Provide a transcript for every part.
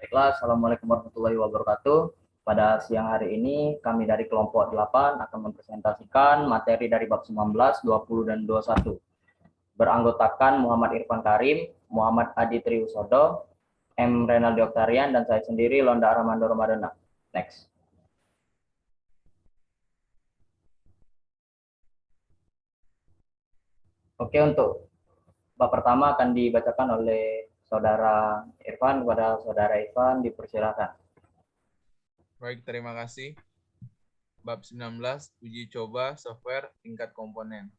Baiklah, Assalamualaikum warahmatullahi wabarakatuh. Pada siang hari ini, kami dari kelompok 8 akan mempresentasikan materi dari bab 19, 20, dan 21. Beranggotakan Muhammad Irfan Karim, Muhammad Adi Triusodo, M. Renaldi Oktarian, dan saya sendiri, Londa Armando Ramadana. Next. Oke, untuk bab pertama akan dibacakan oleh Saudara Irfan. Kepada Saudara Irfan, dipersilakan. Baik, terima kasih. Bab 19, uji coba software tingkat komponen.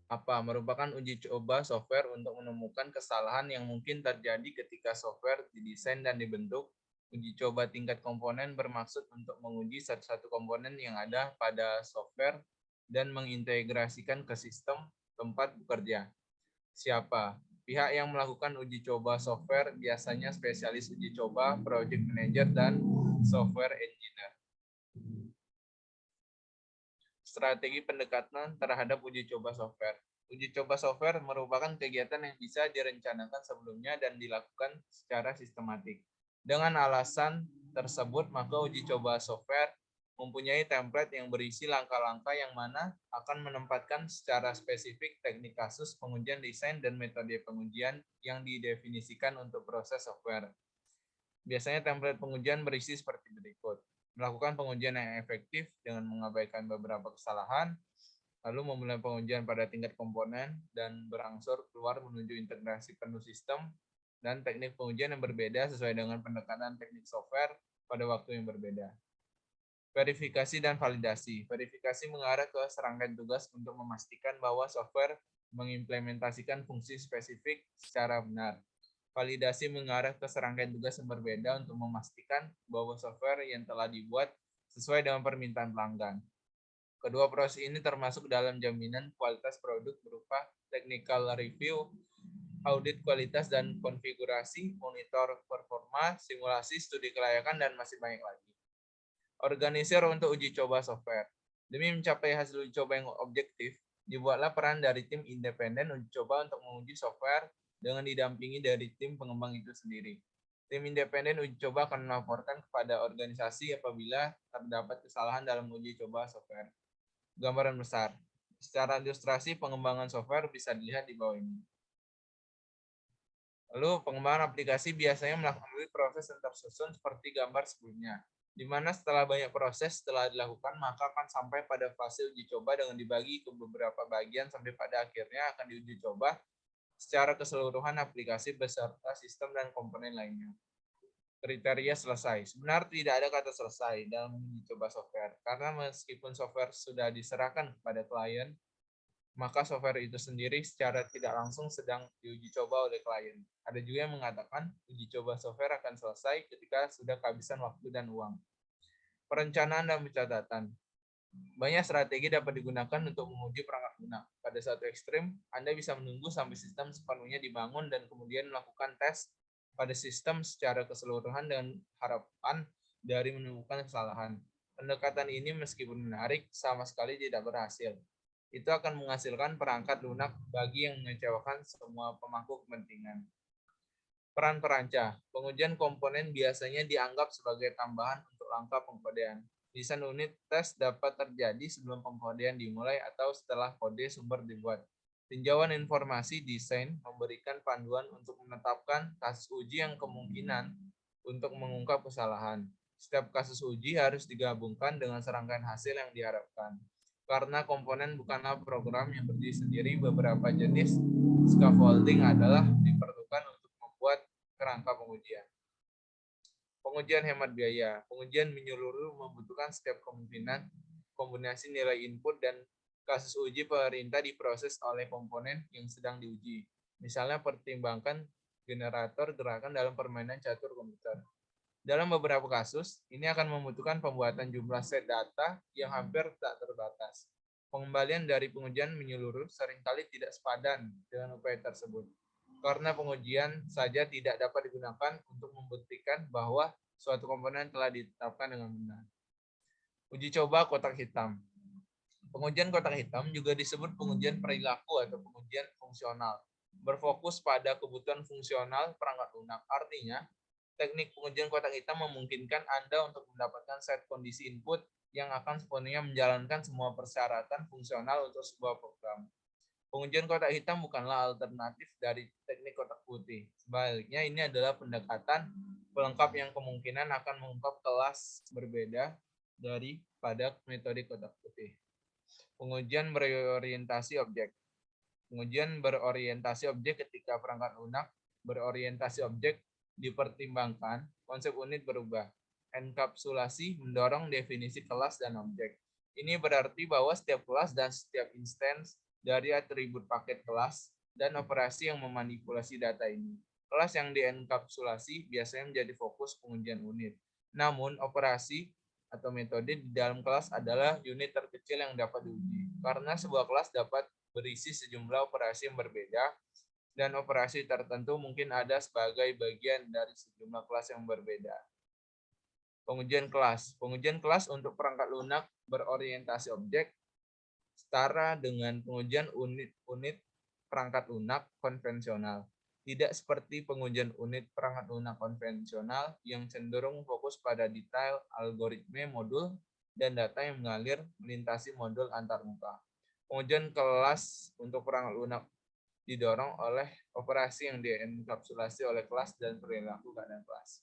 Apa? Merupakan uji coba software untuk menemukan kesalahan yang mungkin terjadi ketika software didesain dan dibentuk. Uji coba tingkat komponen bermaksud untuk menguji satu-satu komponen yang ada pada software dan mengintegrasikan ke sistem tempat bekerja. Siapa? Pihak yang melakukan uji coba software biasanya spesialis uji coba, project manager, dan software engineer. Strategi pendekatan terhadap uji coba software. Uji coba software merupakan kegiatan yang bisa direncanakan sebelumnya dan dilakukan secara sistematik. Dengan alasan tersebut, maka uji coba software mempunyai template yang berisi langkah-langkah yang mana akan menempatkan secara spesifik teknik kasus, pengujian desain, dan metode pengujian yang didefinisikan untuk proses software. Biasanya template pengujian berisi seperti berikut. Melakukan pengujian yang efektif dengan mengabaikan beberapa kesalahan, lalu memulai pengujian pada tingkat komponen, dan berangsur keluar menuju integrasi penuh sistem, dan teknik pengujian yang berbeda sesuai dengan pendekatan teknik software pada waktu yang berbeda. Verifikasi dan validasi. Verifikasi mengarah ke serangkaian tugas untuk memastikan bahwa software mengimplementasikan fungsi spesifik secara benar. Validasi mengarah ke serangkaian tugas yang berbeda untuk memastikan bahwa software yang telah dibuat sesuai dengan permintaan pelanggan. Kedua proses ini termasuk dalam jaminan kualitas produk berupa technical review, audit kualitas dan konfigurasi, monitor performa, simulasi, studi kelayakan, dan masih banyak lagi. Organisir untuk uji coba software. Demi mencapai hasil uji coba yang objektif, dibuatlah peran dari tim independen uji coba untuk menguji software dengan didampingi dari tim pengembang itu sendiri. Tim independen uji coba akan melaporkan kepada organisasi apabila terdapat kesalahan dalam uji coba software. Gambaran besar. Secara ilustrasi, pengembangan software bisa dilihat di bawah ini. Lalu, pengembangan aplikasi biasanya melalui proses yang tersusun seperti gambar sebelumnya, di mana setelah banyak proses telah dilakukan, maka akan sampai pada fase uji coba dengan dibagi ke beberapa bagian sampai pada akhirnya akan diuji coba secara keseluruhan aplikasi beserta sistem dan komponen lainnya. Kriteria selesai. Sebenarnya tidak ada kata selesai dalam uji coba software, karena meskipun software sudah diserahkan kepada klien, maka software itu sendiri secara tidak langsung sedang diuji coba oleh klien. Ada juga yang mengatakan uji coba software akan selesai ketika sudah kehabisan waktu dan uang. Perencanaan dan pencatatan. Banyak strategi dapat digunakan untuk menguji perangkat lunak. Pada satu ekstrim, Anda bisa menunggu sampai sistem sepenuhnya dibangun dan kemudian melakukan tes pada sistem secara keseluruhan dengan harapan dari menemukan kesalahan. Pendekatan ini meskipun menarik, sama sekali tidak berhasil. Itu akan menghasilkan perangkat lunak bagi yang mengecewakan semua pemangku kepentingan. Peran perancah. Pengujian komponen biasanya dianggap sebagai tambahan untuk langkah pengkodean. Desain unit tes dapat terjadi sebelum pengkodean dimulai atau setelah kode sumber dibuat. Tinjauan informasi desain memberikan panduan untuk menetapkan kasus uji yang kemungkinan untuk mengungkap kesalahan. Setiap kasus uji harus digabungkan dengan serangkaian hasil yang diharapkan. Karena komponen bukanlah program yang berdiri sendiri, beberapa jenis scaffolding adalah diperlukan untuk membuat kerangka pengujian. Pengujian hemat biaya. Pengujian menyeluruh membutuhkan setiap kemungkinan kombinasi nilai input dan kasus uji perintah diproses oleh komponen yang sedang diuji. Misalnya pertimbangkan generator gerakan dalam permainan catur komputer. Dalam beberapa kasus, ini akan membutuhkan pembuatan jumlah set data yang hampir tak terbatas. Pengembalian dari pengujian menyeluruh seringkali tidak sepadan dengan upaya tersebut, karena pengujian saja tidak dapat digunakan untuk membuktikan bahwa suatu komponen telah ditetapkan dengan benar. Uji coba kotak hitam. Pengujian kotak hitam juga disebut pengujian perilaku atau pengujian fungsional. Berfokus pada kebutuhan fungsional perangkat lunak. Artinya, Teknik pengujian kotak hitam memungkinkan Anda untuk mendapatkan set kondisi input yang akan sepenuhnya menjalankan semua persyaratan fungsional untuk sebuah program. Pengujian kotak hitam bukanlah alternatif dari teknik kotak putih. Sebaliknya, ini adalah pendekatan pelengkap yang kemungkinan akan mengungkap kelas berbeda daripada metode kotak putih. Pengujian berorientasi objek. Pengujian berorientasi objek ketika perangkat lunak berorientasi objek dipertimbangkan, konsep unit berubah. Enkapsulasi mendorong definisi kelas dan objek. Ini berarti bahwa setiap kelas dan setiap instance dari atribut paket kelas dan operasi yang memanipulasi data ini. Kelas yang dienkapsulasi biasanya menjadi fokus pengujian unit. Namun, operasi atau metode di dalam kelas adalah unit terkecil yang dapat diuji. Karena sebuah kelas dapat berisi sejumlah operasi yang berbeda, dan operasi tertentu mungkin ada sebagai bagian dari sejumlah kelas yang berbeda. Pengujian kelas. Pengujian kelas untuk perangkat lunak berorientasi objek setara dengan pengujian unit perangkat lunak konvensional. Tidak seperti pengujian unit perangkat lunak konvensional yang cenderung fokus pada detail algoritme modul dan data yang mengalir melintasi modul antarmuka. Pengujian kelas untuk perangkat lunak didorong oleh operasi yang dienkapsulasi oleh kelas dan perilaku keadaan kelas.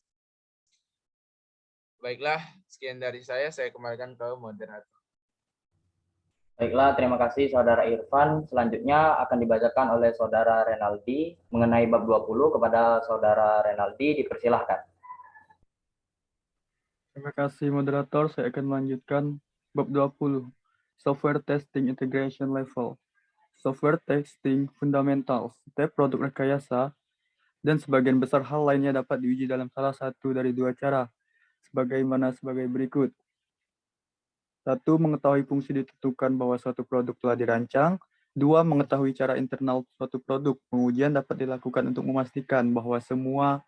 Baiklah, sekian dari saya kembalikan ke moderator. Baiklah, terima kasih Saudara Irfan. Selanjutnya akan dibacakan oleh Saudara Renaldi mengenai bab 20. Kepada Saudara Renaldi, dipersilahkan. Terima kasih moderator, saya akan melanjutkan bab 20. Software Testing Integration Level. Software Testing Fundamentals, setiap produk rekayasa, dan sebagian besar hal lainnya dapat diuji dalam salah satu dari dua cara, sebagaimana sebagai berikut. 1. Mengetahui fungsi ditentukan bahwa suatu produk telah dirancang. 2. Mengetahui cara internal suatu produk. Pengujian dapat dilakukan untuk memastikan bahwa semua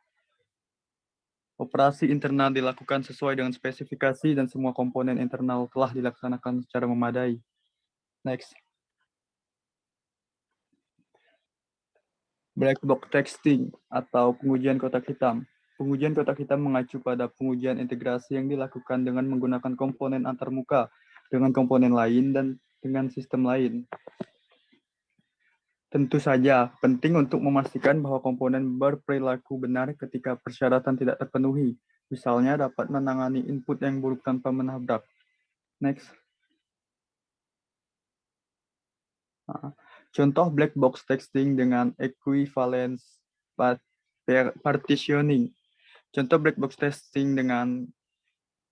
operasi internal dilakukan sesuai dengan spesifikasi dan semua komponen internal telah dilaksanakan secara memadai. Next. Black box testing atau pengujian kotak hitam. Pengujian kotak hitam mengacu pada pengujian integrasi yang dilakukan dengan menggunakan komponen antarmuka dengan komponen lain dan dengan sistem lain. Tentu saja, penting untuk memastikan bahwa komponen berperilaku benar ketika persyaratan tidak terpenuhi. Misalnya dapat menangani input yang buruk tanpa menabrak. Next. Contoh black box testing dengan equivalence partitioning. Contoh black box testing dengan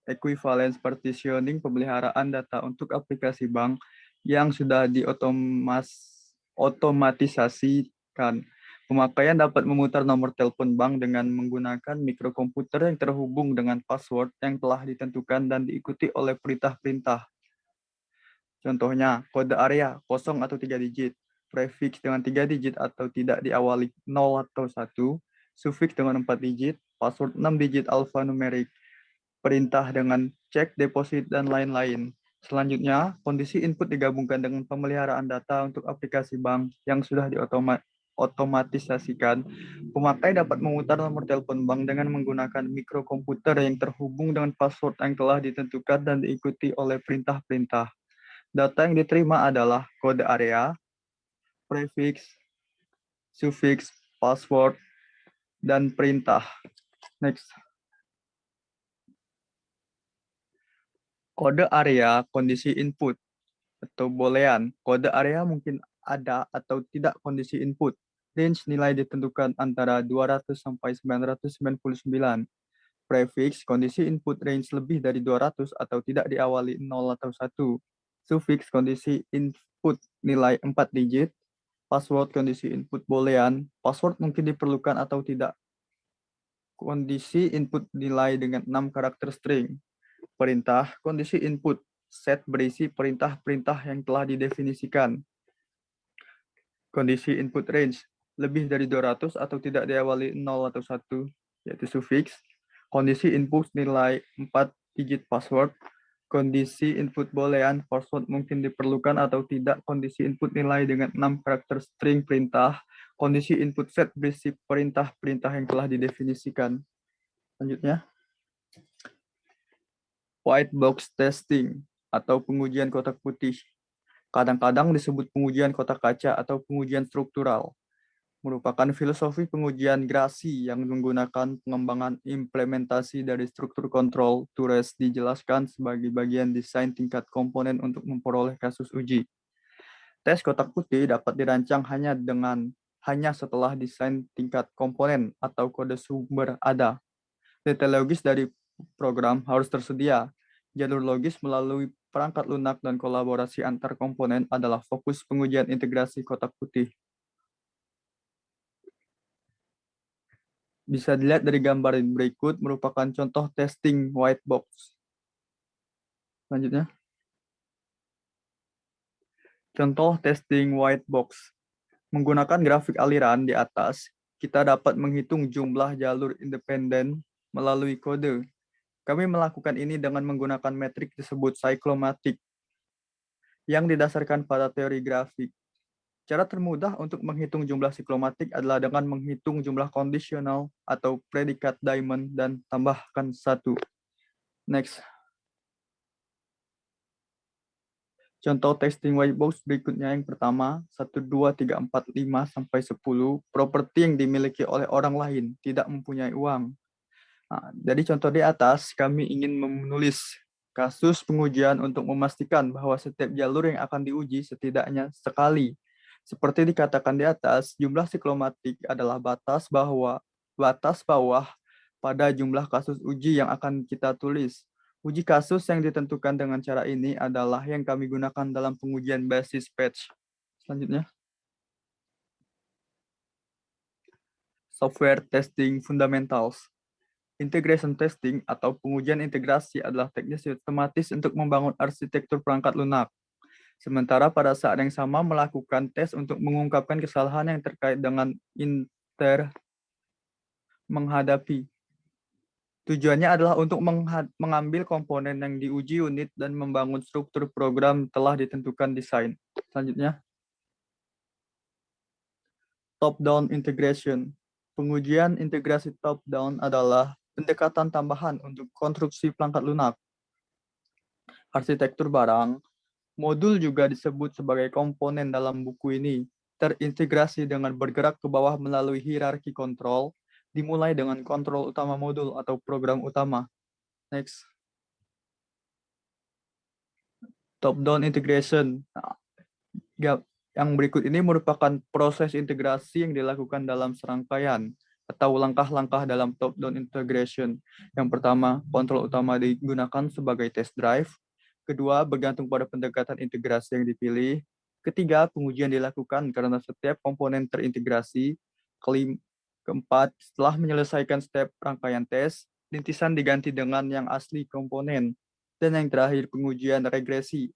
equivalence partitioning pemeliharaan data untuk aplikasi bank yang sudah diotomatisasikan. Pemakaian dapat memutar nomor telepon bank dengan menggunakan mikrokomputer yang terhubung dengan password yang telah ditentukan dan diikuti oleh perintah-perintah. Contohnya, kode area 0 atau 3 digit, prefix dengan 3 digit atau tidak diawali 0 atau 1, suffix dengan 4 digit, password 6 digit alfanumerik, perintah dengan cek deposit, dan lain-lain. Selanjutnya, kondisi input digabungkan dengan pemeliharaan data untuk aplikasi bank yang sudah diotomatisasikan. Pemakai dapat memutar nomor telepon bank dengan menggunakan mikrokomputer yang terhubung dengan password yang telah ditentukan dan diikuti oleh perintah-perintah. Data yang diterima adalah kode area, prefix, suffix, password, dan perintah. Next. Kode area kondisi input atau boolean. Kode area mungkin ada atau tidak kondisi input. Range nilai ditentukan antara 200 sampai 999. Prefix kondisi input range lebih dari 200 atau tidak diawali 0 atau 1. Suffix kondisi input nilai 4 digit. Password kondisi input boolean. Password mungkin diperlukan atau tidak. Kondisi input nilai dengan 6 karakter string. Perintah kondisi input set berisi perintah-perintah yang telah didefinisikan. Kondisi input range lebih dari 200 atau tidak diawali 0 atau 1, yaitu suffix. Kondisi input nilai 4 digit password. Kondisi input boolean, password mungkin diperlukan atau tidak. Kondisi input nilai dengan 6 karakter string perintah. Kondisi input set berisi perintah-perintah yang telah didefinisikan. Selanjutnya, white box testing atau pengujian kotak putih. Kadang-kadang disebut pengujian kotak kaca atau pengujian struktural. Merupakan filosofi pengujian grasi yang menggunakan pengembangan implementasi dari struktur kontrol TURES dijelaskan sebagai bagian desain tingkat komponen untuk memperoleh kasus uji. Tes kotak putih dapat dirancang hanya setelah desain tingkat komponen atau kode sumber ada. Detail logis dari program harus tersedia. Jalur logis melalui perangkat lunak dan kolaborasi antar komponen adalah fokus pengujian integrasi kotak putih. Bisa dilihat dari gambar berikut merupakan contoh testing white box. Selanjutnya. Contoh testing white box. Menggunakan grafik aliran di atas, kita dapat menghitung jumlah jalur independen melalui kode. Kami melakukan ini dengan menggunakan metrik disebut cyclomatic yang didasarkan pada teori grafik. Cara termudah untuk menghitung jumlah siklomatik adalah dengan menghitung jumlah kondisional atau predikat diamond dan tambahkan 1. Next. Contoh testing white box berikutnya yang pertama, 1, 2, 3, 4, 5, sampai 10, properti yang dimiliki oleh orang lain, tidak mempunyai uang. Nah, dari contoh di atas, kami ingin menulis kasus pengujian untuk memastikan bahwa setiap jalur yang akan diuji setidaknya sekali. Seperti dikatakan di atas, jumlah siklomatik adalah batas bawah pada jumlah kasus uji yang akan kita tulis. Uji kasus yang ditentukan dengan cara ini adalah yang kami gunakan dalam pengujian basis patch. Selanjutnya. Software testing fundamentals. Integration testing atau pengujian integrasi adalah teknik sistematis untuk membangun arsitektur perangkat lunak. Sementara pada saat yang sama melakukan tes untuk mengungkapkan kesalahan yang terkait dengan menghadapi. Tujuannya adalah untuk mengambil komponen yang diuji unit dan membangun struktur program telah ditentukan desain. Selanjutnya. Top-down integration. Pengujian integrasi top-down adalah pendekatan tambahan untuk konstruksi perangkat lunak. Arsitektur barang, modul juga disebut sebagai komponen dalam buku ini, terintegrasi dengan bergerak ke bawah melalui hierarki kontrol, dimulai dengan kontrol utama modul atau program utama. Next. Top-down integration. Nah, yang berikut ini merupakan proses integrasi yang dilakukan dalam serangkaian atau langkah-langkah dalam top-down integration. Yang pertama, kontrol utama digunakan sebagai test drive. Kedua, bergantung pada pendekatan integrasi yang dipilih. Ketiga, pengujian dilakukan karena setiap komponen terintegrasi. Keempat, setelah menyelesaikan step rangkaian tes, rintisan diganti dengan yang asli komponen. Dan yang terakhir, pengujian regresi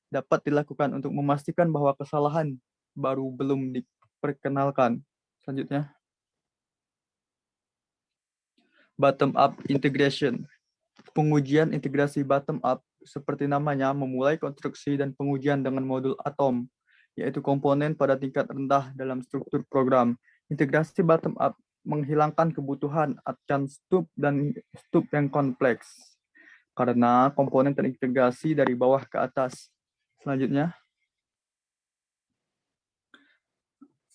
dapat dilakukan untuk memastikan bahwa kesalahan baru belum diperkenalkan. Selanjutnya. Bottom-up integration. Pengujian integrasi bottom-up seperti namanya memulai konstruksi dan pengujian dengan modul atom, yaitu komponen pada tingkat rendah dalam struktur program. Integrasi bottom-up menghilangkan kebutuhan akan stub yang kompleks, karena komponen terintegrasi dari bawah ke atas. Selanjutnya.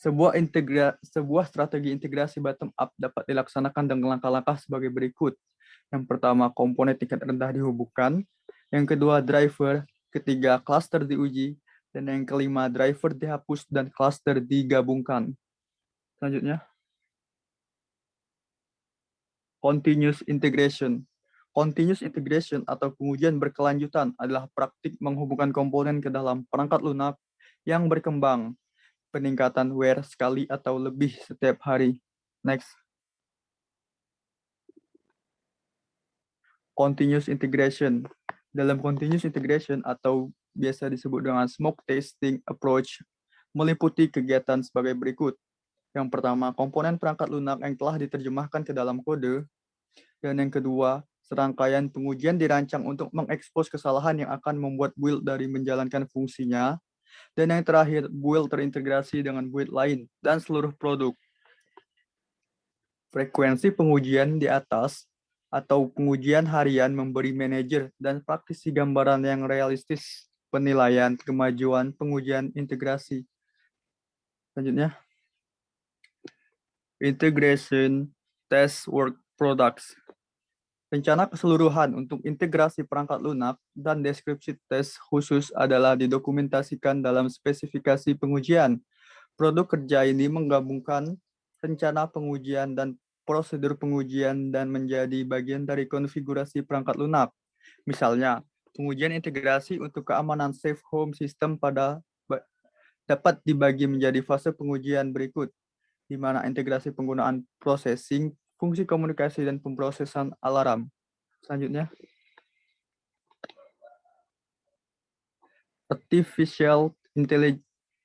Sebuah strategi integrasi bottom-up dapat dilaksanakan dengan langkah-langkah sebagai berikut. Yang pertama, komponen tingkat rendah dihubungkan. Yang kedua, driver. Ketiga, cluster diuji. Dan yang kelima, driver dihapus dan cluster digabungkan. Selanjutnya. Continuous integration. Continuous integration atau pengujian berkelanjutan adalah praktik menghubungkan komponen ke dalam perangkat lunak yang berkembang. Peningkatan wear sekali atau lebih setiap hari. Next. Continuous integration. Dalam continuous integration atau biasa disebut dengan smoke testing approach, meliputi kegiatan sebagai berikut. Yang pertama, komponen perangkat lunak yang telah diterjemahkan ke dalam kode. Dan yang kedua, serangkaian pengujian dirancang untuk mengekspos kesalahan yang akan membuat build dari menjalankan fungsinya. Dan yang terakhir, build terintegrasi dengan build lain dan seluruh produk. Frekuensi pengujian di atas atau pengujian harian memberi manajer dan praktisi gambaran yang realistis penilaian kemajuan pengujian integrasi. Selanjutnya, integration test work products. Rencana keseluruhan untuk integrasi perangkat lunak dan deskripsi tes khusus adalah didokumentasikan dalam spesifikasi pengujian. Produk kerja ini menggabungkan rencana pengujian dan prosedur pengujian dan menjadi bagian dari konfigurasi perangkat lunak. Misalnya, pengujian integrasi untuk keamanan safe home system dapat dibagi menjadi fase pengujian berikut, di mana integrasi penggunaan processing, fungsi komunikasi, dan pemrosesan alarm. Selanjutnya, artificial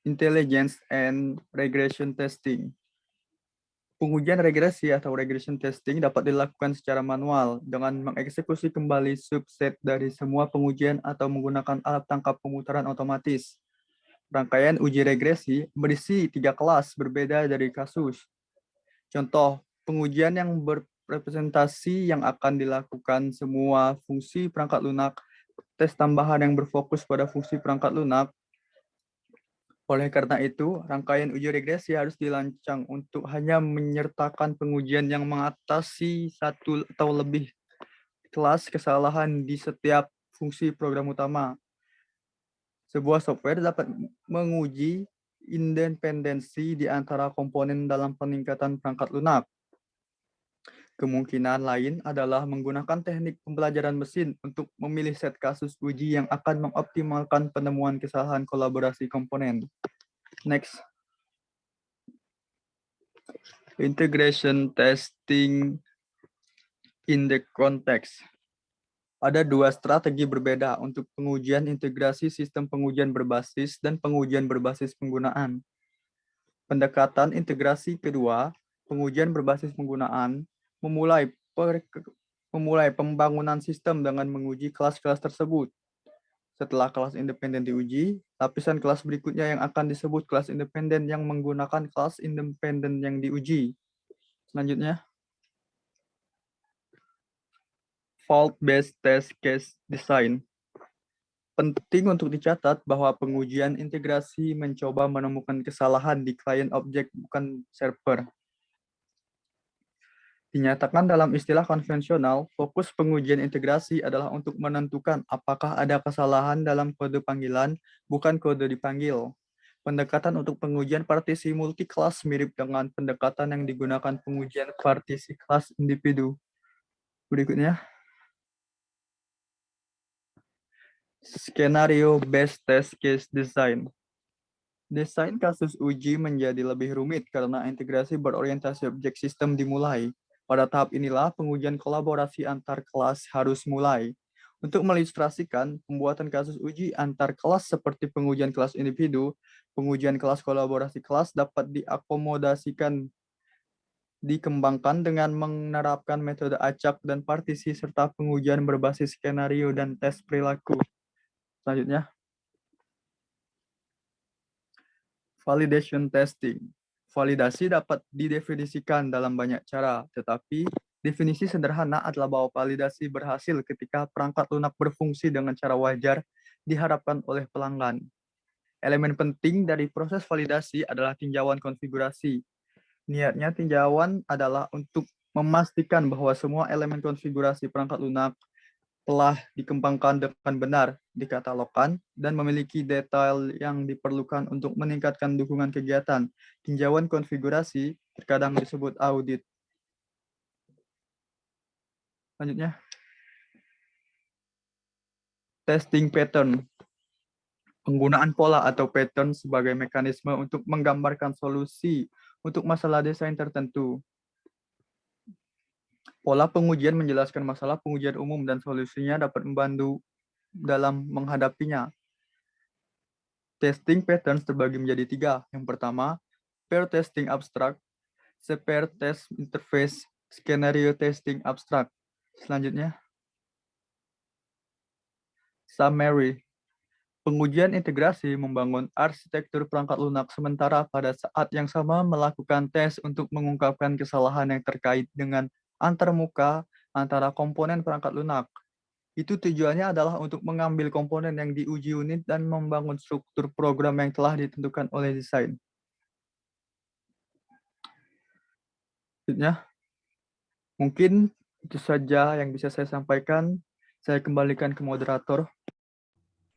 intelligence and regression testing. Pengujian regresi atau regression testing dapat dilakukan secara manual dengan mengeksekusi kembali subset dari semua pengujian atau menggunakan alat tangkap pemutaran otomatis. Rangkaian uji regresi berisi 3 kelas berbeda dari kasus. Contoh, pengujian yang berrepresentasi yang akan dilakukan semua fungsi perangkat lunak, tes tambahan yang berfokus pada fungsi perangkat lunak. Oleh karena itu, rangkaian uji regresi harus dirancang untuk hanya menyertakan pengujian yang mengatasi satu atau lebih kelas kesalahan di setiap fungsi program utama. Sebuah software dapat menguji independensi di antara komponen dalam peningkatan perangkat lunak. Kemungkinan lain adalah menggunakan teknik pembelajaran mesin untuk memilih set kasus uji yang akan mengoptimalkan penemuan kesalahan kolaborasi komponen. Next. Integration testing in the context. Ada 2 strategi berbeda untuk pengujian integrasi sistem pengujian berbasis dan pengujian berbasis penggunaan. Pendekatan integrasi kedua, pengujian berbasis penggunaan, memulai pembangunan sistem dengan menguji kelas-kelas tersebut. Setelah kelas independen diuji, lapisan kelas berikutnya yang akan disebut kelas independen yang menggunakan kelas independen yang diuji. Selanjutnya, fault-based test case design. Penting untuk dicatat bahwa pengujian integrasi mencoba menemukan kesalahan di klien objek bukan server. Dinyatakan dalam istilah konvensional, fokus pengujian integrasi adalah untuk menentukan apakah ada kesalahan dalam kode panggilan, bukan kode dipanggil. Pendekatan untuk pengujian partisi multi-kelas mirip dengan pendekatan yang digunakan pengujian partisi kelas individu. Berikutnya, skenario based test case design. Desain kasus uji menjadi lebih rumit karena integrasi berorientasi objek sistem dimulai. Pada tahap inilah pengujian kolaborasi antar kelas harus mulai. Untuk mengilustrasikan, pembuatan kasus uji antar kelas seperti pengujian kelas individu, pengujian kelas kolaborasi kelas dapat dikembangkan dengan menerapkan metode acak dan partisi serta pengujian berbasis skenario dan tes perilaku. Selanjutnya, validation testing. Validasi dapat didefinisikan dalam banyak cara, tetapi definisi sederhana adalah bahwa validasi berhasil ketika perangkat lunak berfungsi dengan cara wajar diharapkan oleh pelanggan. Elemen penting dari proses validasi adalah tinjauan konfigurasi. Niatnya tinjauan adalah untuk memastikan bahwa semua elemen konfigurasi perangkat lunak telah dikembangkan dengan benar, dikatalogkan, dan memiliki detail yang diperlukan untuk meningkatkan dukungan kegiatan. Tinjauan konfigurasi terkadang disebut audit. Selanjutnya, testing pattern. Penggunaan pola atau pattern sebagai mekanisme untuk menggambarkan solusi untuk masalah desain tertentu. Pola pengujian menjelaskan masalah pengujian umum dan solusinya dapat membantu dalam menghadapinya. Testing patterns terbagi menjadi 3. Yang pertama, pair testing abstract, pair test interface, skenario testing abstract. Selanjutnya, summary. Pengujian integrasi membangun arsitektur perangkat lunak sementara pada saat yang sama melakukan tes untuk mengungkapkan kesalahan yang terkait dengan antarmuka antara komponen perangkat lunak. Itu tujuannya adalah untuk mengambil komponen yang diuji unit dan membangun struktur program yang telah ditentukan oleh desain. Selanjutnya, mungkin itu saja yang bisa saya sampaikan. Saya kembalikan ke moderator.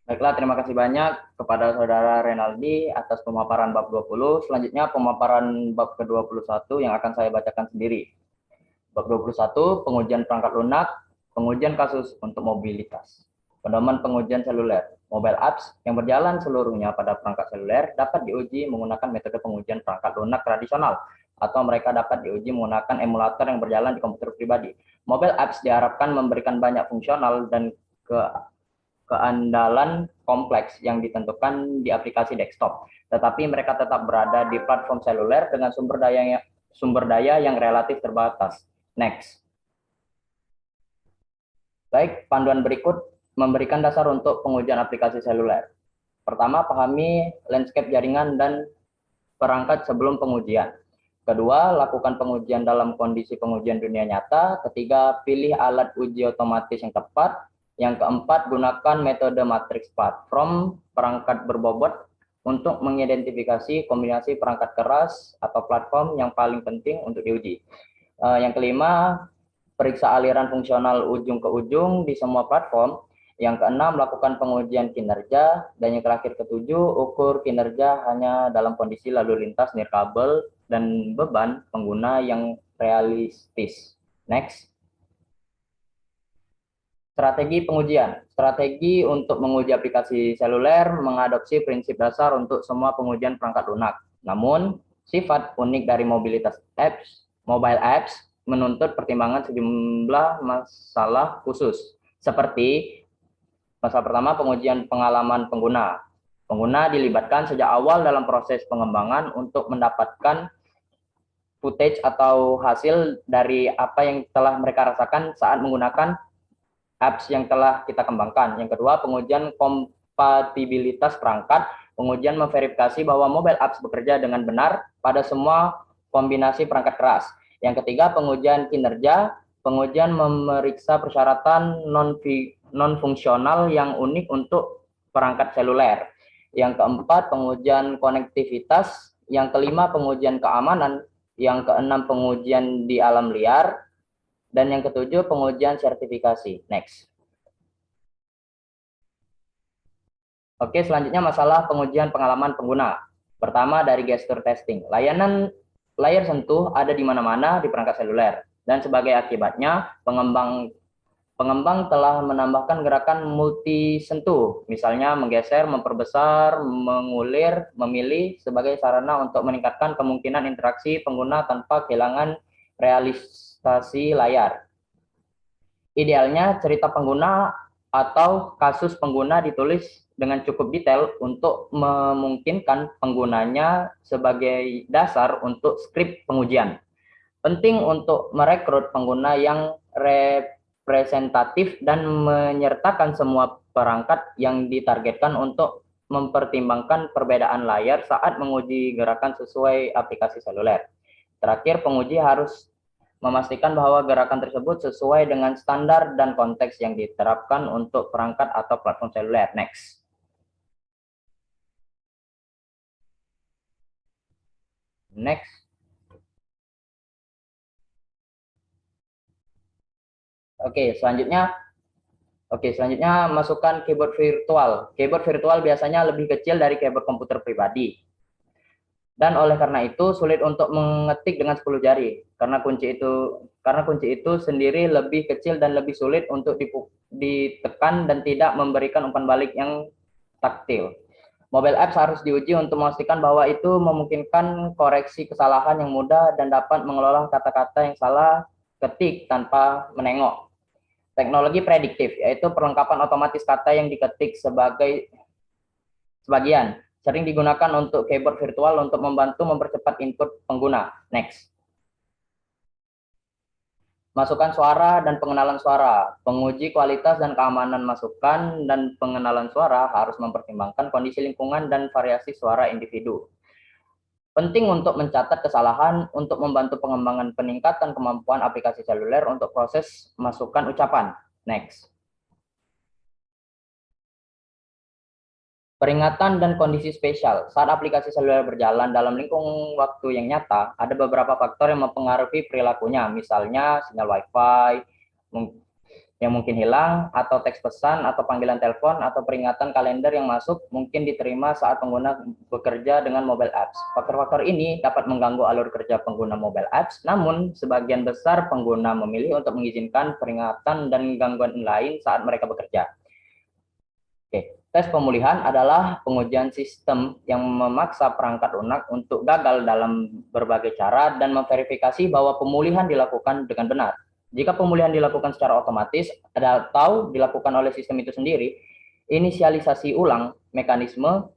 Baiklah, terima kasih banyak kepada Saudara Renaldi atas pemaparan bab 20. Selanjutnya pemaparan bab ke-21 yang akan saya bacakan sendiri. Bab 21, pengujian perangkat lunak, pengujian kasus untuk mobilitas. Pedoman pengujian seluler. Mobile apps yang berjalan seluruhnya pada perangkat seluler dapat diuji menggunakan metode pengujian perangkat lunak tradisional, atau mereka dapat diuji menggunakan emulator yang berjalan di komputer pribadi. Mobile apps diharapkan memberikan banyak fungsional dan keandalan kompleks yang ditentukan di aplikasi desktop, tetapi mereka tetap berada di platform seluler dengan sumber daya yang relatif terbatas. Next. Baik, panduan berikut memberikan dasar untuk pengujian aplikasi seluler. Pertama, pahami landscape jaringan dan perangkat sebelum pengujian. Kedua, lakukan pengujian dalam kondisi pengujian dunia nyata. Ketiga, pilih alat uji otomatis yang tepat. Yang keempat, gunakan metode matriks platform perangkat berbobot untuk mengidentifikasi kombinasi perangkat keras atau platform yang paling penting untuk diuji. Yang kelima, periksa aliran fungsional ujung ke ujung di semua platform. Yang keenam, lakukan pengujian kinerja. Dan yang terakhir ketujuh, ukur kinerja hanya dalam kondisi lalu lintas nirkabel dan beban pengguna yang realistis. Next. Strategi pengujian. Strategi untuk menguji aplikasi seluler mengadopsi prinsip dasar untuk semua pengujian perangkat lunak. Namun, sifat unik dari mobile apps menuntut pertimbangan sejumlah masalah khusus. Seperti masalah pertama, pengujian pengalaman pengguna. Pengguna dilibatkan sejak awal dalam proses pengembangan untuk mendapatkan footage atau hasil dari apa yang telah mereka rasakan saat menggunakan apps yang telah kita kembangkan. Yang kedua, pengujian kompatibilitas perangkat. Pengujian memverifikasi bahwa mobile apps bekerja dengan benar pada semua kombinasi perangkat keras. Yang ketiga, pengujian kinerja. Pengujian memeriksa persyaratan non-fungsional yang unik untuk perangkat seluler. Yang keempat, pengujian konektivitas. Yang kelima, pengujian keamanan. Yang keenam, pengujian di alam liar. Dan yang ketujuh, pengujian sertifikasi. Next. Oke, selanjutnya masalah pengujian pengalaman pengguna. Pertama, dari gesture testing. Layanan layar sentuh ada di mana-mana di perangkat seluler. Dan sebagai akibatnya, pengembang telah menambahkan gerakan multi sentuh. Misalnya menggeser, memperbesar, mengulir, memilih sebagai sarana untuk meningkatkan kemungkinan interaksi pengguna tanpa kehilangan realisasi layar. Idealnya cerita pengguna atau kasus pengguna ditulis dengan cukup detail untuk memungkinkan penggunanya sebagai dasar untuk skrip pengujian. Penting untuk merekrut pengguna yang representatif dan menyertakan semua perangkat yang ditargetkan untuk mempertimbangkan perbedaan layar saat menguji gerakan sesuai aplikasi seluler. Terakhir, penguji harus memastikan bahwa gerakan tersebut sesuai dengan standar dan konteks yang diterapkan untuk perangkat atau platform seluler. Next. Next. Oke, selanjutnya masukkan keyboard virtual. Keyboard virtual biasanya lebih kecil dari keyboard komputer pribadi. Dan oleh karena itu sulit untuk mengetik dengan 10 jari karena kunci itu sendiri lebih kecil dan lebih sulit untuk ditekan dan tidak memberikan umpan balik yang taktil. Mobile apps harus diuji untuk memastikan bahwa itu memungkinkan koreksi kesalahan yang mudah dan dapat mengelola kata-kata yang salah ketik tanpa menengok. Teknologi prediktif, yaitu perlengkapan otomatis kata yang diketik sebagian sering digunakan untuk keyboard virtual untuk membantu mempercepat input pengguna. Next. Masukan suara dan pengenalan suara. Penguji kualitas dan keamanan masukan dan pengenalan suara harus mempertimbangkan kondisi lingkungan dan variasi suara individu. Penting untuk mencatat kesalahan untuk membantu pengembangan peningkatan kemampuan aplikasi seluler untuk proses masukan ucapan. Next. Peringatan dan kondisi spesial. Saat aplikasi seluler berjalan dalam lingkungan waktu yang nyata, ada beberapa faktor yang mempengaruhi perilakunya, misalnya sinyal Wi-Fi yang mungkin hilang, atau teks pesan, atau panggilan telepon, atau peringatan kalender yang masuk mungkin diterima saat pengguna bekerja dengan mobile apps. Faktor-faktor ini dapat mengganggu alur kerja pengguna mobile apps, namun sebagian besar pengguna memilih untuk mengizinkan peringatan dan gangguan lain saat mereka bekerja. Oke. Tes pemulihan adalah pengujian sistem yang memaksa perangkat lunak untuk gagal dalam berbagai cara dan memverifikasi bahwa pemulihan dilakukan dengan benar. Jika pemulihan dilakukan secara otomatis atau dilakukan oleh sistem itu sendiri, inisialisasi ulang mekanisme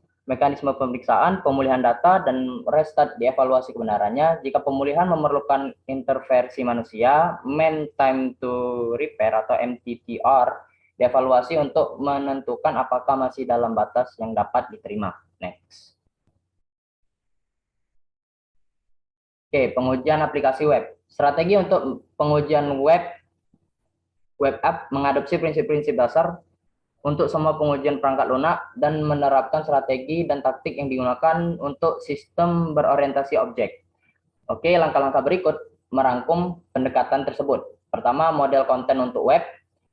pemeriksaan, pemulihan data, dan restart dievaluasi kebenarannya. Jika pemulihan memerlukan intervensi manusia, man time to repair atau MTTR, dievaluasi untuk menentukan apakah masih dalam batas yang dapat diterima. Next. Oke, pengujian aplikasi web. Strategi untuk pengujian web app mengadopsi prinsip-prinsip dasar untuk semua pengujian perangkat lunak dan menerapkan strategi dan taktik yang digunakan untuk sistem berorientasi objek. Oke, langkah-langkah berikut merangkum pendekatan tersebut. Pertama, model konten untuk web.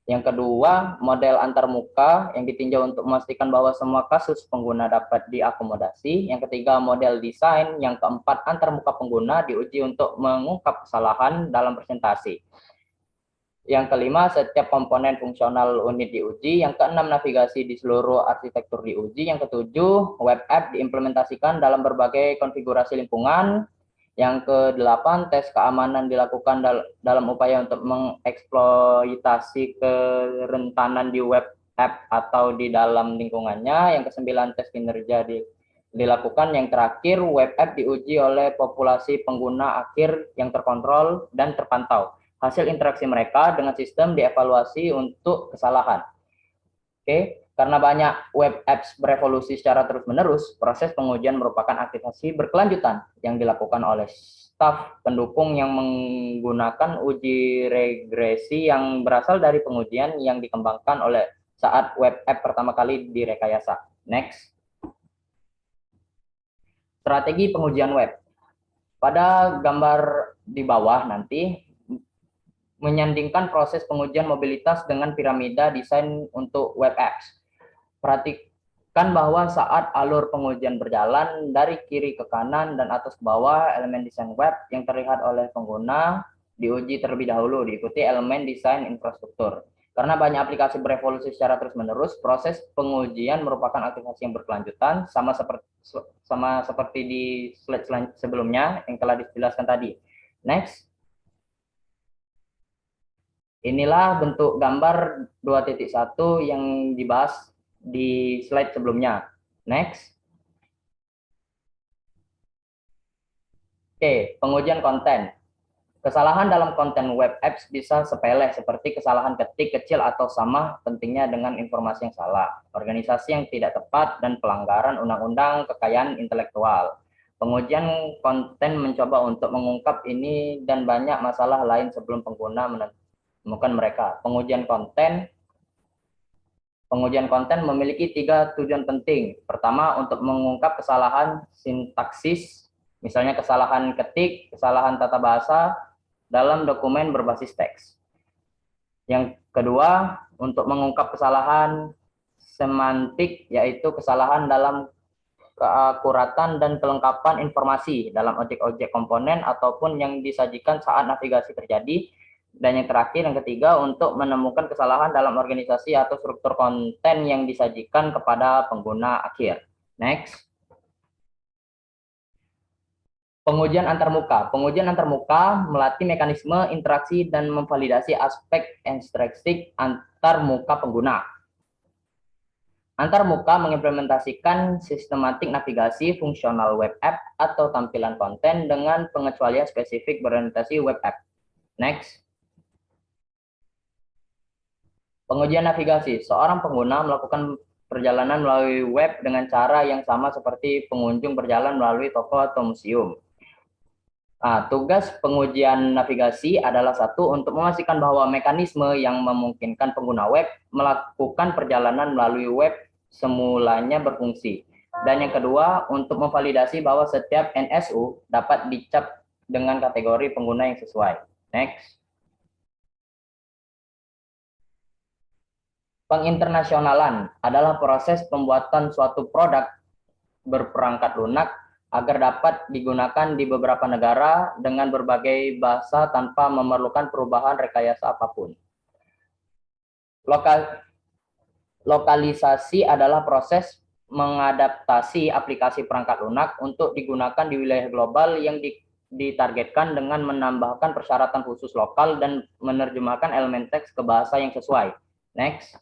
Yang kedua, model antarmuka yang ditinjau untuk memastikan bahwa semua kasus pengguna dapat diakomodasi. Yang ketiga, model desain. Yang keempat, antarmuka pengguna diuji untuk mengungkap kesalahan dalam presentasi. Yang kelima, setiap komponen fungsional unit diuji. Yang keenam, navigasi di seluruh arsitektur diuji. Yang ketujuh, web app diimplementasikan dalam berbagai konfigurasi lingkungan. Yang ke-8, tes keamanan dilakukan dalam upaya untuk mengeksploitasi kerentanan di web app atau di dalam lingkungannya. Yang ke-9, tes kinerja dilakukan. Yang terakhir, web app diuji oleh populasi pengguna akhir yang terkontrol dan terpantau. Hasil interaksi mereka dengan sistem dievaluasi untuk kesalahan. Oke. Karena banyak web apps berevolusi secara terus-menerus, proses pengujian merupakan aktivasi berkelanjutan yang dilakukan oleh staf pendukung yang menggunakan uji regresi yang berasal dari pengujian yang dikembangkan oleh saat web app pertama kali direkayasa. Next. Strategi pengujian web. Pada gambar di bawah nanti, menyandingkan proses pengujian mobilitas dengan piramida desain untuk web apps. Perhatikan bahwa saat alur pengujian berjalan dari kiri ke kanan dan atas ke bawah, elemen desain web yang terlihat oleh pengguna diuji terlebih dahulu, diikuti elemen desain infrastruktur. Karena banyak aplikasi berevolusi secara terus-menerus, proses pengujian merupakan aktivasi yang berkelanjutan, sama seperti di slide sebelumnya yang telah dijelaskan tadi. Next. Inilah bentuk gambar 2.1 yang dibahas di slide sebelumnya. Next. Oke, pengujian konten. Kesalahan dalam konten web apps bisa sepele seperti kesalahan ketik kecil atau sama pentingnya dengan informasi yang salah, organisasi yang tidak tepat, dan pelanggaran undang-undang kekayaan intelektual. Pengujian konten mencoba untuk mengungkap ini dan banyak masalah lain sebelum pengguna menemukan mereka. Pengujian konten memiliki 3 tujuan penting. Pertama, untuk mengungkap kesalahan sintaksis, misalnya kesalahan ketik, kesalahan tata bahasa dalam dokumen berbasis teks. Yang kedua, untuk mengungkap kesalahan semantik, yaitu kesalahan dalam keakuratan dan kelengkapan informasi dalam objek-objek komponen ataupun yang disajikan saat navigasi terjadi. Dan yang terakhir, yang ketiga, untuk menemukan kesalahan dalam organisasi atau struktur konten yang disajikan kepada pengguna akhir. Next. Pengujian antarmuka. Pengujian antarmuka melatih mekanisme interaksi dan memvalidasi aspek intrinsik antarmuka pengguna. Antarmuka mengimplementasikan sistematik navigasi fungsional web app atau tampilan konten dengan pengecualian spesifik berorientasi web app. Next. Pengujian navigasi. Seorang pengguna melakukan perjalanan melalui web dengan cara yang sama seperti pengunjung berjalan melalui toko atau museum. Nah, tugas pengujian navigasi adalah satu, untuk memastikan bahwa mekanisme yang memungkinkan pengguna web melakukan perjalanan melalui web semulanya berfungsi. Dan yang kedua, untuk memvalidasi bahwa setiap NSU dapat dicap dengan kategori pengguna yang sesuai. Next. Penginternasionalan adalah proses pembuatan suatu produk berperangkat lunak agar dapat digunakan di beberapa negara dengan berbagai bahasa tanpa memerlukan perubahan rekayasa apapun. Lokalisasi adalah proses mengadaptasi aplikasi perangkat lunak untuk digunakan di wilayah global yang ditargetkan dengan menambahkan persyaratan khusus lokal dan menerjemahkan elemen teks ke bahasa yang sesuai. Next.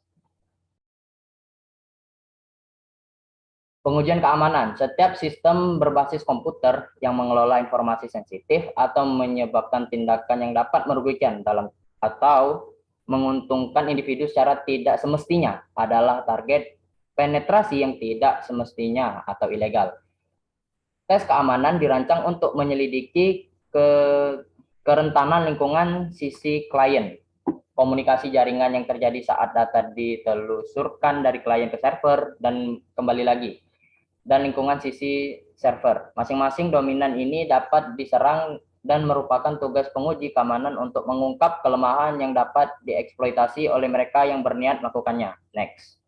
Pengujian keamanan. Setiap sistem berbasis komputer yang mengelola informasi sensitif atau menyebabkan tindakan yang dapat merugikan dalam atau menguntungkan individu secara tidak semestinya adalah target penetrasi yang tidak semestinya atau ilegal. Tes keamanan dirancang untuk menyelidiki kerentanan lingkungan sisi klien, komunikasi jaringan yang terjadi saat data ditelusurkan dari klien ke server dan kembali lagi, dan lingkungan sisi server. Masing-masing dominan ini dapat diserang dan merupakan tugas penguji keamanan untuk mengungkap kelemahan yang dapat dieksploitasi oleh mereka yang berniat melakukannya. Next.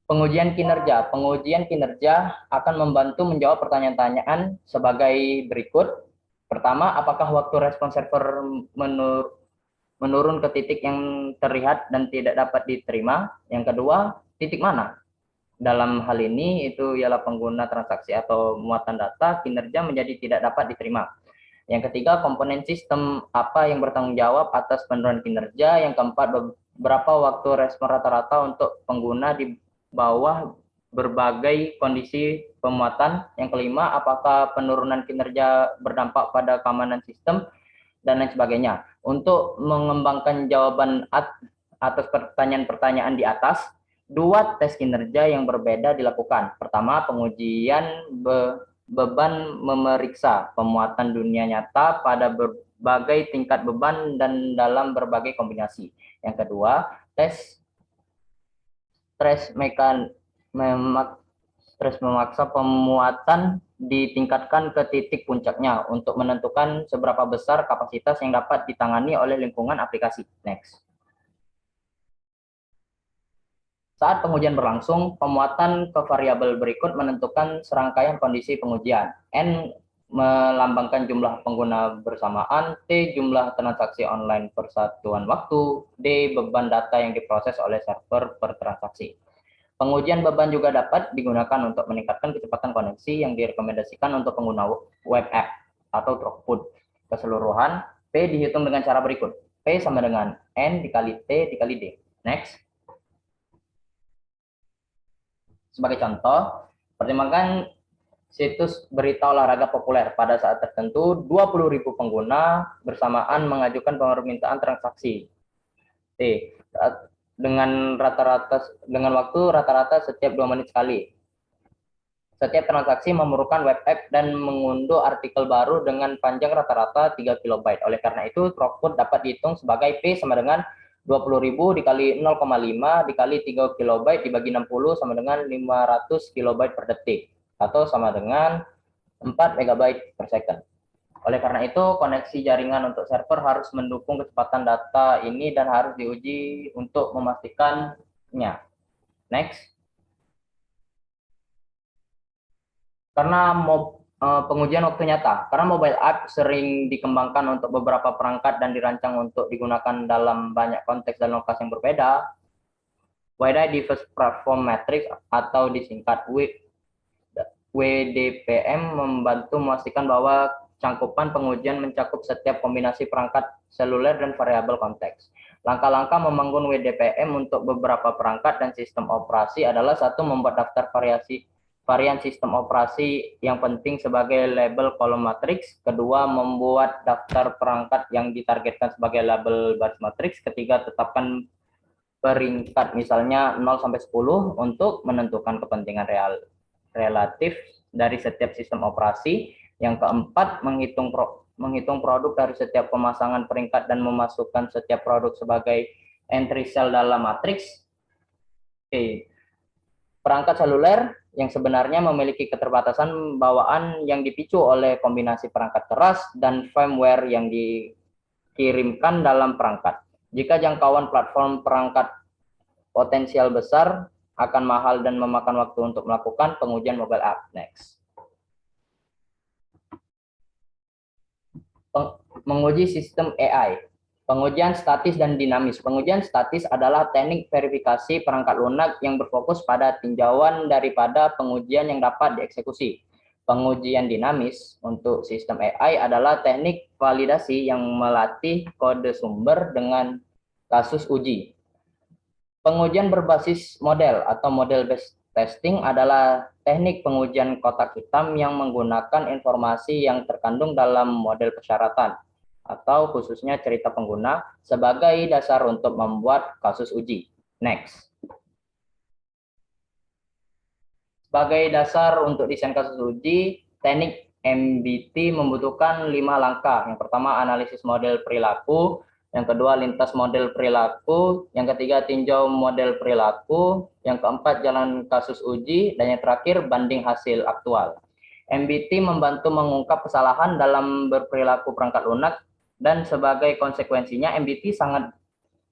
Pengujian kinerja. Pengujian kinerja akan membantu menjawab pertanyaan-pertanyaan sebagai berikut. Pertama, apakah waktu respon server menurun ke titik yang terlihat dan tidak dapat diterima? Yang kedua, titik mana? Dalam hal ini itu ialah pengguna transaksi atau muatan data kinerja menjadi tidak dapat diterima. Yang ketiga, komponen sistem apa yang bertanggung jawab atas penurunan kinerja. Yang keempat, berapa waktu respon rata-rata untuk pengguna di bawah berbagai kondisi pemuatan. Yang kelima, apakah penurunan kinerja berdampak pada keamanan sistem, dan lain sebagainya. Untuk mengembangkan jawaban atas pertanyaan-pertanyaan di atas, dua tes kinerja yang berbeda dilakukan. Pertama, pengujian beban memeriksa pemuatan dunia nyata pada berbagai tingkat beban dan dalam berbagai kombinasi. Yang kedua, tes stres memaksa pemuatan ditingkatkan ke titik puncaknya untuk menentukan seberapa besar kapasitas yang dapat ditangani oleh lingkungan aplikasi. Next. Saat pengujian berlangsung, pemuatan ke variabel berikut menentukan serangkaian kondisi pengujian. N melambangkan jumlah pengguna bersamaan, T jumlah transaksi online per satuan waktu, D beban data yang diproses oleh server per transaksi. Pengujian beban juga dapat digunakan untuk meningkatkan kecepatan koneksi yang direkomendasikan untuk pengguna web app atau throughput. Keseluruhan, P dihitung dengan cara berikut. P sama dengan N dikali T dikali D. Next. Sebagai contoh, pertimbangkan situs berita olahraga populer. Pada saat tertentu, 20.000 pengguna bersamaan mengajukan permintaan transaksi. T. Dengan waktu rata-rata setiap 2 menit sekali. Setiap transaksi memerlukan web app dan mengunduh artikel baru dengan panjang rata-rata 3 KB. Oleh karena itu, throughput dapat dihitung sebagai P sama dengan 20.000 dikali 0,5 dikali 3 KB dibagi 60 sama dengan 500 KB per detik, atau sama dengan 4 MB per second. Oleh karena itu, koneksi jaringan untuk server harus mendukung kecepatan data ini dan harus diuji untuk memastikannya. Next. Karena pengujian waktu nyata. Karena mobile app sering dikembangkan untuk beberapa perangkat dan dirancang untuk digunakan dalam banyak konteks dan lokasi yang berbeda, Wide Diverse Platform Matrix atau disingkat WDPM membantu memastikan bahwa cangkupan pengujian mencakup setiap kombinasi perangkat seluler dan variabel konteks. Langkah-langkah membangun WDPM untuk beberapa perangkat dan sistem operasi adalah: satu, membuat daftar varian sistem operasi yang penting sebagai label kolom matriks. Kedua, membuat daftar perangkat yang ditargetkan sebagai label baris matriks. Ketiga, tetapkan peringkat misalnya 0 sampai 10 untuk menentukan kepentingan relatif dari setiap sistem operasi. Yang keempat, menghitung produk dari setiap pemasangan peringkat dan memasukkan setiap produk sebagai entry cell dalam matriks. Oke. Perangkat seluler yang sebenarnya memiliki keterbatasan bawaan yang dipicu oleh kombinasi perangkat keras dan firmware yang dikirimkan dalam perangkat. Jika jangkauan platform perangkat potensial besar, akan mahal dan memakan waktu untuk melakukan pengujian mobile app. Next. Menguji sistem AI. Pengujian statis dan dinamis. Pengujian statis adalah teknik verifikasi perangkat lunak yang berfokus pada tinjauan daripada pengujian yang dapat dieksekusi. Pengujian dinamis untuk sistem AI adalah teknik validasi yang melatih kode sumber dengan kasus uji. Pengujian berbasis model atau model-based testing adalah teknik pengujian kotak hitam yang menggunakan informasi yang terkandung dalam model persyaratan atau khususnya cerita pengguna sebagai dasar untuk membuat kasus uji. Next. Sebagai dasar untuk desain kasus uji, teknik MBT membutuhkan 5 langkah. Yang pertama, analisis model perilaku. Yang kedua, lintas model perilaku. Yang ketiga, tinjau model perilaku. Yang keempat, jalan kasus uji. Dan yang terakhir, banding hasil aktual. MBT membantu mengungkap kesalahan dalam berperilaku perangkat lunak, dan sebagai konsekuensinya MBT sangat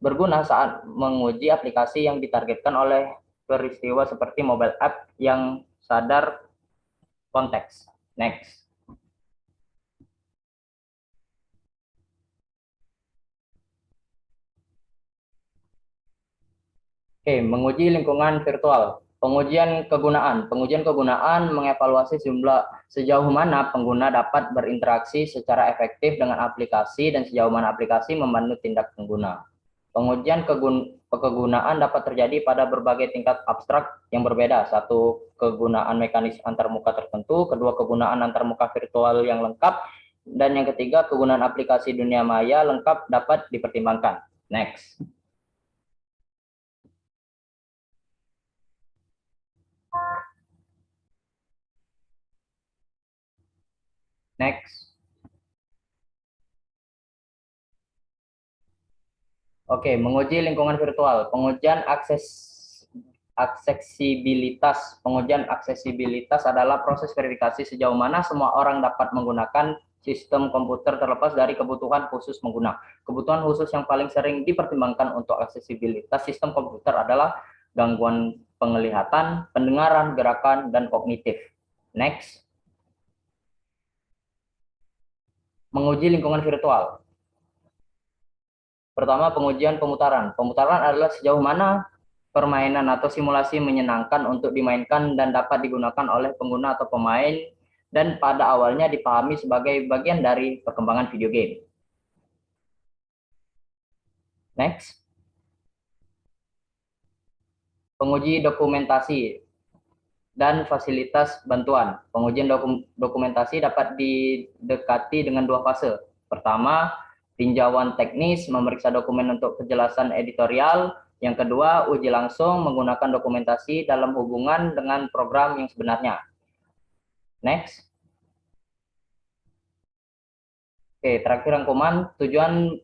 berguna saat menguji aplikasi yang ditargetkan oleh peristiwa seperti mobile app yang sadar konteks. Next. Oke, menguji lingkungan virtual. Pengujian kegunaan. Pengujian kegunaan mengevaluasi sejauh mana pengguna dapat berinteraksi secara efektif dengan aplikasi dan sejauh mana aplikasi memandu tindak pengguna. Pengujian kegunaan dapat terjadi pada berbagai tingkat abstrak yang berbeda. Satu, kegunaan mekanis antarmuka tertentu. Kedua, kegunaan antarmuka virtual yang lengkap. Dan yang ketiga, kegunaan aplikasi dunia maya lengkap dapat dipertimbangkan. Next. Next. Oke, menguji lingkungan virtual. Pengujian aksesibilitas. Pengujian aksesibilitas adalah proses verifikasi sejauh mana semua orang dapat menggunakan sistem komputer terlepas dari kebutuhan khusus pengguna. Kebutuhan khusus yang paling sering dipertimbangkan untuk aksesibilitas sistem komputer adalah gangguan penglihatan, pendengaran, gerakan, dan kognitif. Next. Menguji lingkungan virtual. Pertama, pengujian pemutaran. Pemutaran adalah sejauh mana permainan atau simulasi menyenangkan untuk dimainkan dan dapat digunakan oleh pengguna atau pemain, dan pada awalnya dipahami sebagai bagian dari perkembangan video game. Next. Penguji dokumentasi dan fasilitas bantuan. Pengujian dokumentasi dapat didekati dengan dua fase. Pertama, tinjauan teknis, memeriksa dokumen untuk kejelasan editorial. Yang kedua, uji langsung menggunakan dokumentasi dalam hubungan dengan program yang sebenarnya. Next. Oke, terakhir rangkuman. Tujuan